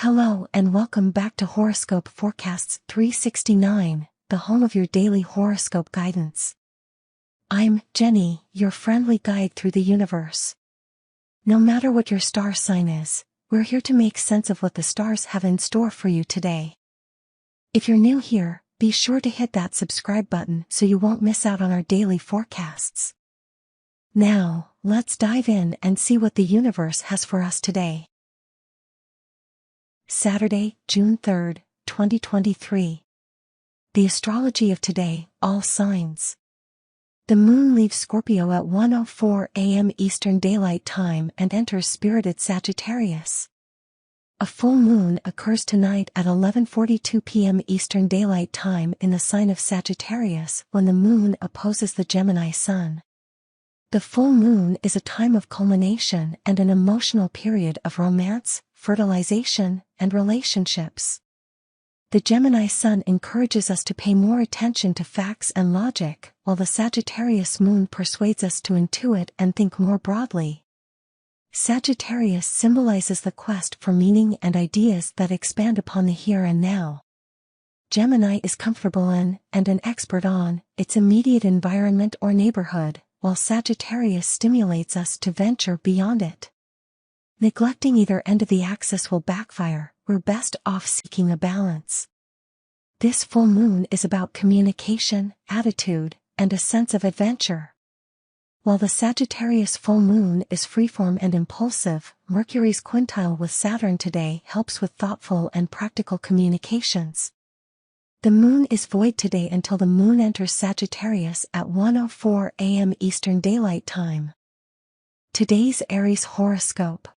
Hello and welcome back to Horoscope Forecasts 369, the home of your daily horoscope guidance. I'm Jenny, your friendly guide through the universe. No matter what your star sign is, we're here to make sense of what the stars have in store for you today. If you're new here, be sure to hit that subscribe button so you won't miss out on our daily forecasts. Now, let's dive in and see what the universe has for us today. Saturday, June 3rd, 2023. The astrology of today, all signs. The moon leaves Scorpio at 1:04 a.m. Eastern Daylight Time and enters spirited Sagittarius. A full moon occurs tonight at 11:42 p.m. Eastern Daylight Time in the sign of Sagittarius when the moon opposes the Gemini sun. The full moon is a time of culmination and an emotional period of romance, fertilization, and relationships. The Gemini sun encourages us to pay more attention to facts and logic, while the Sagittarius moon persuades us to intuit and think more broadly. Sagittarius symbolizes the quest for meaning and ideas that expand upon the here and now. Gemini is comfortable in, and an expert on, its immediate environment or neighborhood, while Sagittarius stimulates us to venture beyond it. Neglecting either end of the axis will backfire. We're best off seeking a balance. This full moon is about communication, attitude, and a sense of adventure. While the Sagittarius full moon is freeform and impulsive, Mercury's quintile with Saturn today helps with thoughtful and practical communications. The moon is void today until the moon enters Sagittarius at 1:04 a.m. Eastern Daylight Time. Today's Aries horoscope.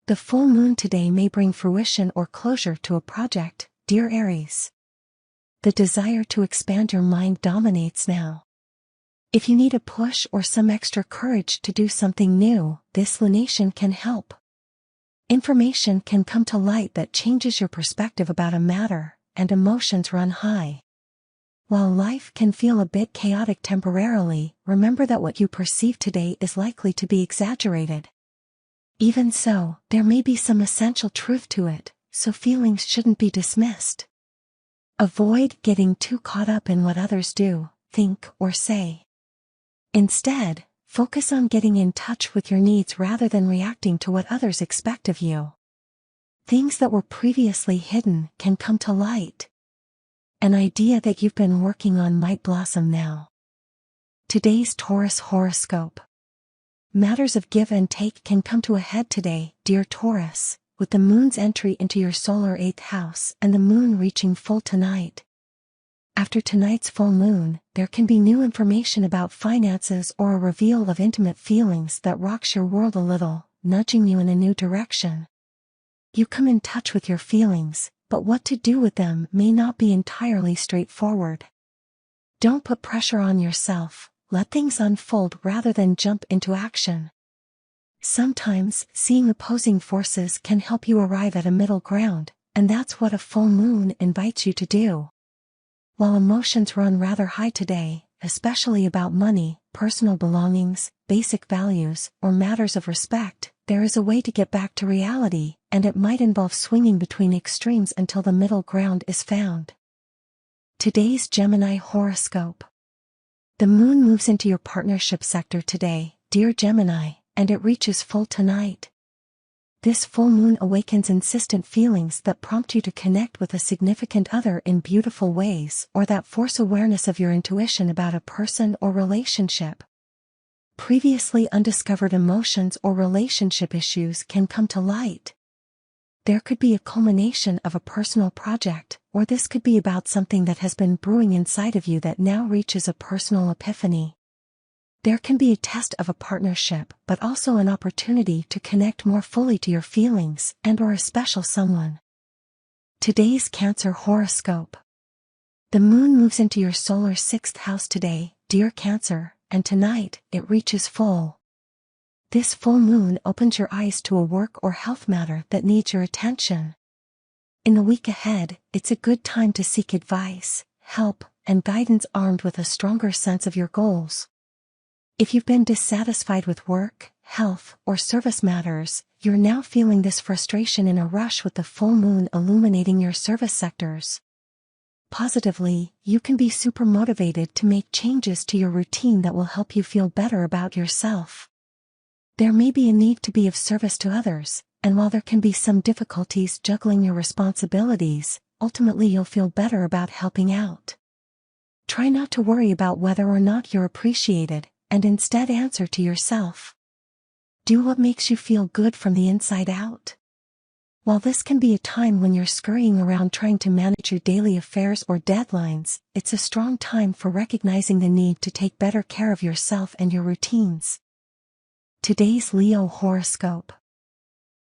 The full moon today may bring fruition or closure to a project, dear Aries. The desire to expand your mind dominates now. If you need a push or some extra courage to do something new, this lunation can help. Information can come to light that changes your perspective about a matter, and emotions run high. While life can feel a bit chaotic temporarily, remember that what you perceive today is likely to be exaggerated. Even so, there may be some essential truth to it, so feelings shouldn't be dismissed. Avoid getting too caught up in what others do, think, or say. Instead, focus on getting in touch with your needs rather than reacting to what others expect of you. Things that were previously hidden can come to light. An idea that you've been working on might blossom now. Today's Taurus horoscope. Matters of give and take can come to a head today, dear Taurus, with the moon's entry into your solar 8th house and the moon reaching full tonight. After tonight's full moon, there can be new information about finances or a reveal of intimate feelings that rocks your world a little, nudging you in a new direction. You come in touch with your feelings, but what to do with them may not be entirely straightforward. Don't put pressure on yourself, let things unfold rather than jump into action. Sometimes, seeing opposing forces can help you arrive at a middle ground, and that's what a full moon invites you to do. While emotions run rather high today, especially about money, personal belongings, basic values, or matters of respect, there is a way to get back to reality, and it might involve swinging between extremes until the middle ground is found. Today's Gemini horoscope. The moon moves into your partnership sector today, dear Gemini, and it reaches full tonight. This full moon awakens insistent feelings that prompt you to connect with a significant other in beautiful ways or that force awareness of your intuition about a person or relationship. Previously undiscovered emotions or relationship issues can come to light. There could be a culmination of a personal project, or this could be about something that has been brewing inside of you that now reaches a personal epiphany. There can be a test of a partnership, but also an opportunity to connect more fully to your feelings and/or a special someone. Today's Cancer horoscope. The moon moves into your solar 6th house today, dear Cancer, and tonight, it reaches full. This full moon opens your eyes to a work or health matter that needs your attention. In the week ahead, it's a good time to seek advice, help, and guidance armed with a stronger sense of your goals. If you've been dissatisfied with work, health, or service matters, you're now feeling this frustration in a rush with the full moon illuminating your service sectors. Positively, you can be super motivated to make changes to your routine that will help you feel better about yourself. There may be a need to be of service to others, and while there can be some difficulties juggling your responsibilities, ultimately you'll feel better about helping out. Try not to worry about whether or not you're appreciated, and instead answer to yourself. Do what makes you feel good from the inside out. While this can be a time when you're scurrying around trying to manage your daily affairs or deadlines, it's a strong time for recognizing the need to take better care of yourself and your routines. Today's Leo horoscope.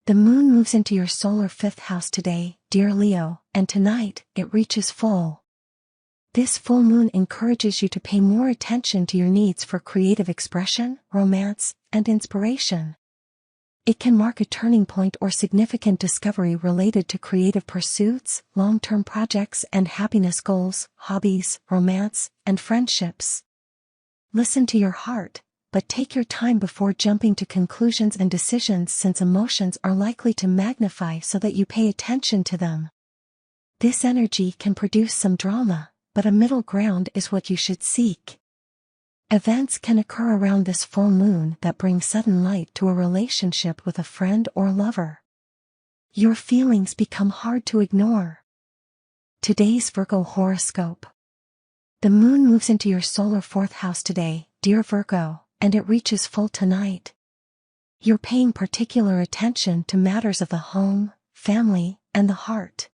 The moon moves into your solar 5th house today, dear Leo, and tonight, it reaches full. This full moon encourages you to pay more attention to your needs for creative expression, romance, and inspiration. It can mark a turning point or significant discovery related to creative pursuits, long-term projects and happiness goals, hobbies, romance, and friendships. Listen to your heart, but take your time before jumping to conclusions and decisions since emotions are likely to magnify so that you pay attention to them. This energy can produce some drama, but a middle ground is what you should seek. Events can occur around this full moon that bring sudden light to a relationship with a friend or lover. Your feelings become hard to ignore. Today's Virgo horoscope. The moon moves into your solar 4th house today, dear Virgo, and it reaches full tonight. You're paying particular attention to matters of the home, family, and the heart.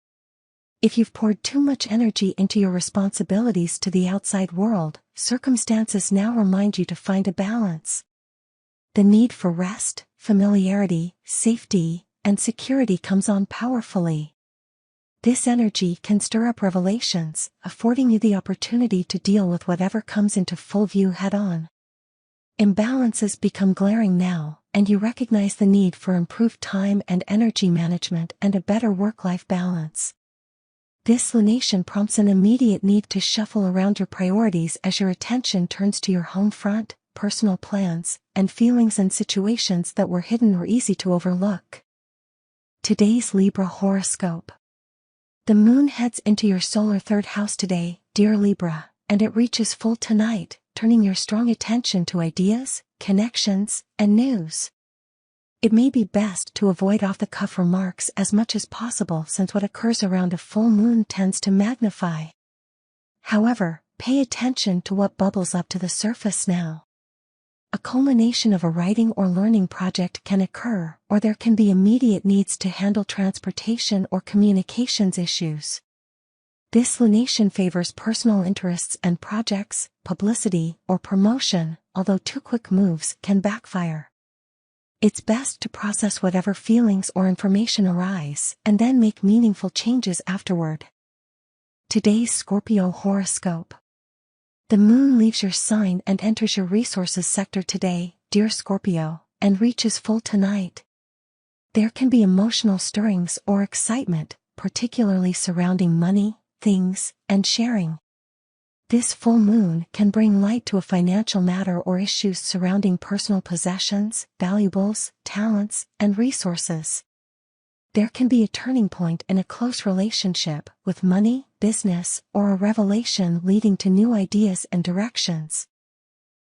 If you've poured too much energy into your responsibilities to the outside world, circumstances now remind you to find a balance. The need for rest, familiarity, safety, and security comes on powerfully. This energy can stir up revelations, affording you the opportunity to deal with whatever comes into full view head-on. Imbalances become glaring now, and you recognize the need for improved time and energy management and a better work-life balance. This lunation prompts an immediate need to shuffle around your priorities as your attention turns to your home front, personal plans, and feelings and situations that were hidden or easy to overlook. Today's Libra horoscope. The moon heads into your solar 3rd house today, dear Libra, and it reaches full tonight, turning your strong attention to ideas, connections, and news. It may be best to avoid off-the-cuff remarks as much as possible since what occurs around a full moon tends to magnify. However, pay attention to what bubbles up to the surface now. A culmination of a writing or learning project can occur, or there can be immediate needs to handle transportation or communications issues. This lunation favors personal interests and projects, publicity, or promotion, although too quick moves can backfire. It's best to process whatever feelings or information arise, and then make meaningful changes afterward. Today's Scorpio horoscope. The moon leaves your sign and enters your resources sector today, dear Scorpio, and reaches full tonight. There can be emotional stirrings or excitement, particularly surrounding money, things, and sharing. This full moon can bring light to a financial matter or issues surrounding personal possessions, valuables, talents, and resources. There can be a turning point in a close relationship, with money, business, or a revelation leading to new ideas and directions.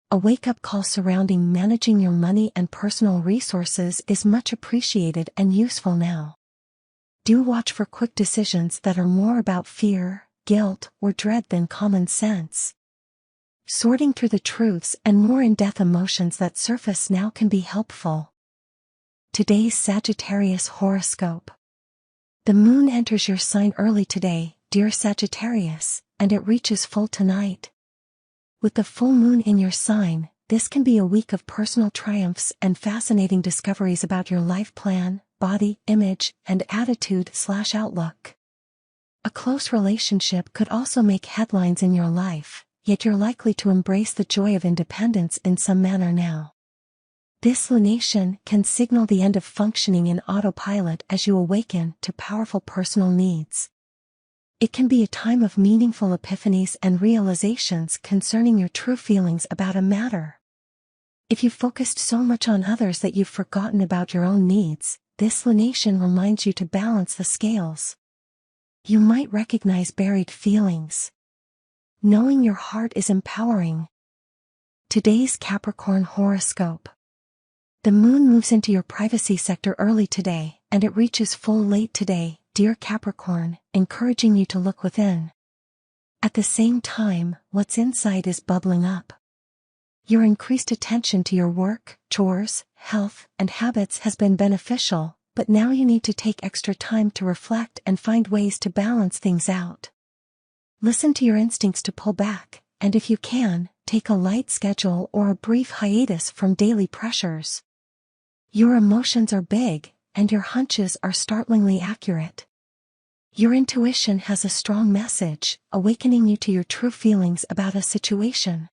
A wake-up call surrounding managing your money and personal resources is much appreciated and useful now. Do watch for quick decisions that are more about fear, guilt, or dread than common sense. Sorting through the truths and more in-depth emotions that surface now can be helpful. Today's Sagittarius horoscope. The moon enters your sign early today, dear Sagittarius, and it reaches full tonight. With the full moon in your sign, this can be a week of personal triumphs and fascinating discoveries about your life plan, body, image, and attitude/outlook. A close relationship could also make headlines in your life, yet you're likely to embrace the joy of independence in some manner now. This lunation can signal the end of functioning in autopilot as you awaken to powerful personal needs. It can be a time of meaningful epiphanies and realizations concerning your true feelings about a matter. If you focused so much on others that you've forgotten about your own needs, this lunation reminds you to balance the scales. You might recognize buried feelings. Knowing your heart is empowering. Today's Capricorn horoscope. The moon moves into your privacy sector early today, and it reaches full late today, dear Capricorn, encouraging you to look within. At the same time, what's inside is bubbling up. Your increased attention to your work, chores, health, and habits has been beneficial, but now you need to take extra time to reflect and find ways to balance things out. Listen to your instincts to pull back, and if you can, take a light schedule or a brief hiatus from daily pressures. Your emotions are big, and your hunches are startlingly accurate. Your intuition has a strong message, awakening you to your true feelings about a situation.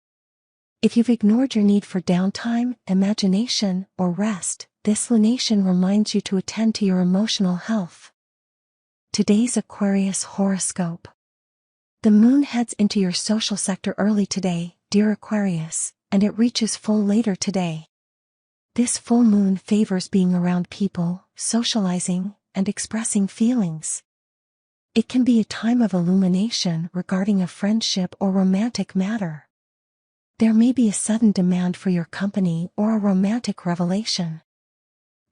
If you've ignored your need for downtime, imagination, or rest, this lunation reminds you to attend to your emotional health. Today's Aquarius horoscope. The moon heads into your social sector early today, dear Aquarius, and it reaches full later today. This full moon favors being around people, socializing, and expressing feelings. It can be a time of illumination regarding a friendship or romantic matter. There may be a sudden demand for your company or a romantic revelation.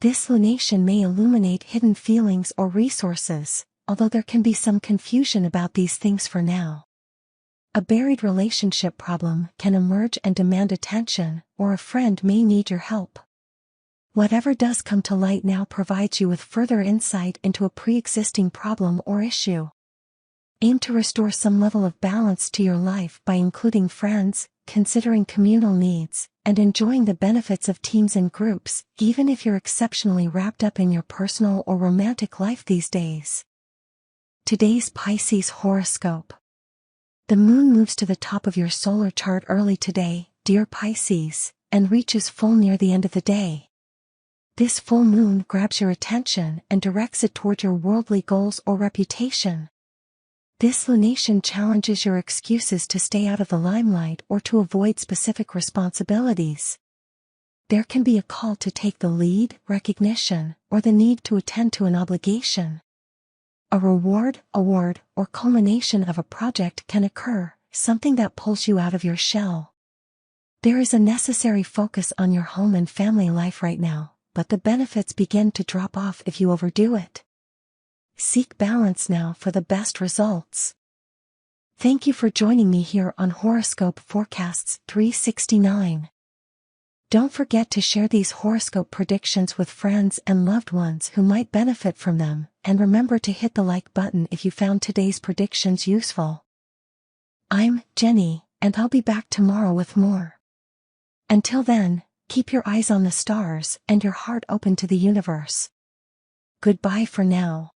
This lunation may illuminate hidden feelings or resources, although there can be some confusion about these things for now. A buried relationship problem can emerge and demand attention, or a friend may need your help. Whatever does come to light now provides you with further insight into a pre-existing problem or issue. Aim to restore some level of balance to your life by including friends, considering communal needs, and enjoying the benefits of teams and groups, even if you're exceptionally wrapped up in your personal or romantic life these days. Today's Pisces horoscope. The moon moves to the top of your solar chart early today, dear Pisces, and reaches full near the end of the day. This full moon grabs your attention and directs it toward your worldly goals or reputation. This lunation challenges your excuses to stay out of the limelight or to avoid specific responsibilities. There can be a call to take the lead, recognition, or the need to attend to an obligation. A reward, award, or culmination of a project can occur, something that pulls you out of your shell. There is a necessary focus on your home and family life right now, but the benefits begin to drop off if you overdo it. Seek balance now for the best results. Thank you for joining me here on Horoscope Forecasts 369. Don't forget to share these horoscope predictions with friends and loved ones who might benefit from them, and remember to hit the like button if you found today's predictions useful. I'm Jenny, and I'll be back tomorrow with more. Until then, keep your eyes on the stars and your heart open to the universe. Goodbye for now.